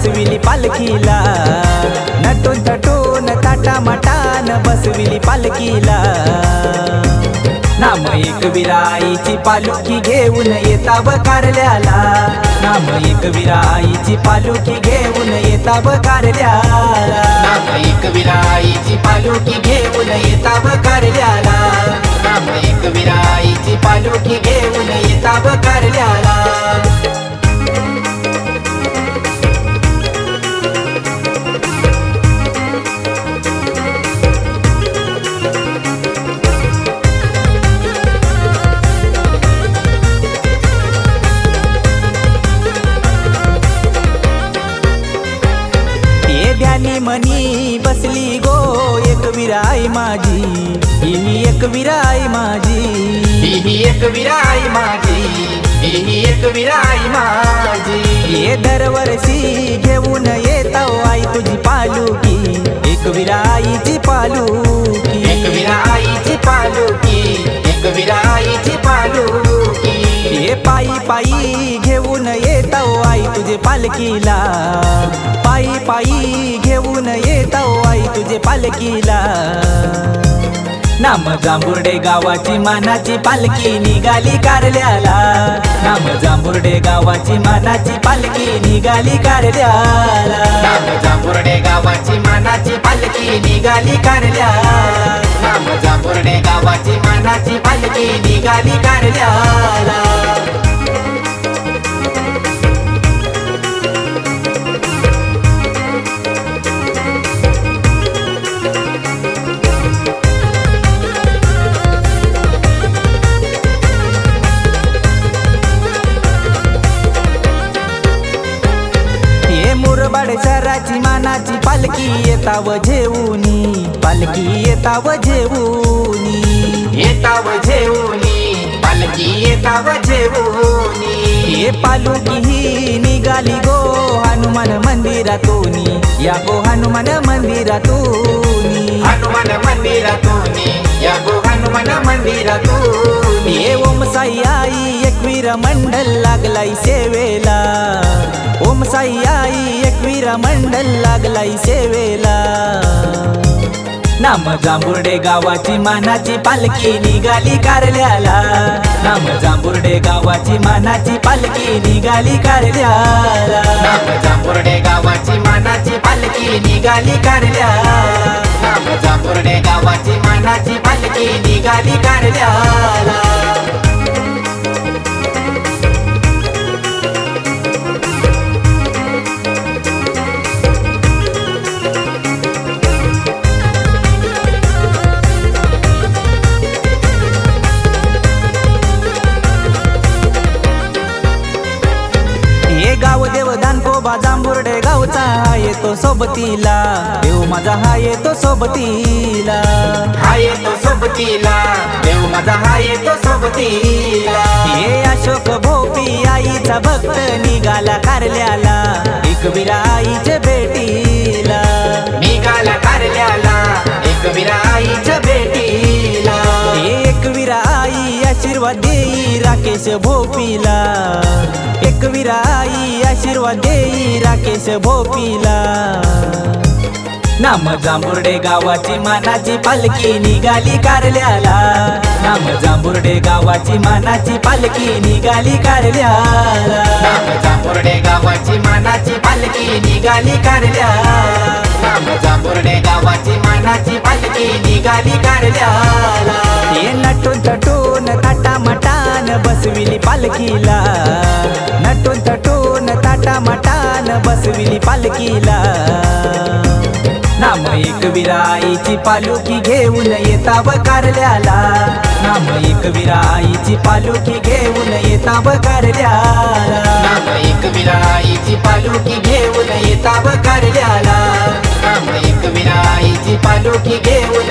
बसविली पालखीला, नटून थटून ताटा माटान बसविली पालखीला। नाम एकविराईची पालखी घेऊन येताव कारल्याला, नाम एकविराईची पालखी घेऊन येताव कारल्याला, नाम एकविराईची पालखी घेऊन येताव कारल्याला, नाम एकविराईची पालखी घेऊन येताव कारल्याला। ध्यानी मनी बसली गो एकविराई माझी, ही एकविराई माझी, ही एकविराई माझी, ही एकविराई माझी। ये दरवर्षी घेऊन येताव आई तुझी पालखी, एकविराईची पालखी, एकविराईची पालखी, एकविराईची पालखी। ये पायी पायी घेऊन येताव आई तुझे पालखीला, पायी पायी घेऊन येताव आई तुझे पालखीला। नाम जांभुर्डे गावाची मानाची पालखी निघाली कारल्याला, नाम जांभुर्डे गावाची मानाची पालखी निघाली कारल्याला, नाम जांभुर्डे गावाची मानाची पालखी निघाली कारल्याला, नाम जांभुर्डे गावाची मानाची पालखी निघाली कारल्याला। मुरबाड शहराची मानाची पालखी येताव झेऊनी, पालखी येताव झेऊनी, येताव झेऊनी, पालखी येताव झेऊनी। ये पालखी ही निघाली गो हनुमान मंदिरातूनी, या गो हनुमान मंदिरातूनी, हनुमान मंदिरातूनी, या गो हनुमान मंदिरातूनी। ये ओम साई आई एकवीर मंडल लागलाई सेवेला, ओम साई आई एकवीर मंडल लागलाई सेवेला। नाम जांभुर्डे गावाची मानाची पालखी निघाली कारल्याला, नाम जांभुर्डे गावाची मानाची पालखी निघाली कारल्याला, नाम जांभुर्डे गावाची मानाची पालखी निघाली कारल्याला, नाम जांभुर्डे गावाची मानाची पालखी निघाली कारल्याला। गाव देव दानकोबा जांभुर्डे गावचा हा येतो सोबतीला, देव माझा हा येतो सोबतीला, हा येतो सोबतीला, देव माझा हा येतो सोबतीला। हे अशोक भोपी आईचा भक्त निघाला कारल्याला, एकविराईच्या भेटीला, निघाला कारल्याला, एकविराईच्या भेटीला। एकविराई आशीर्वाद देई राकेश भोपीला, एकविराई आशीर्वाद देई राकेश भोपीला। नाम जांभुर्डे गावाची मानाची पालखी निघाली कारल्याला, नाम जांभुर्डे गावाची मानाची पालखी निघाली कारल्याला, नाम जांभुर्डे गावाची मानाची पालखी निघाली कारल्याला, नाम जांभुर्डे गावाची मानाची पालखी निघाली कारल्याला। ये नटून थटून ताटा माटान बसविली पालखीला, नटून थटून ताटा माटान बसविली पालखीला। नाम एकविराईची पालखी घेऊन येताव कारल्याला, नाम एकविराईची पालखी घेऊन येताव कारल्याला, नाम एकविराईची पालखी घेऊन येताव कारल्याला, नाम एकविराईची पालखी घेऊन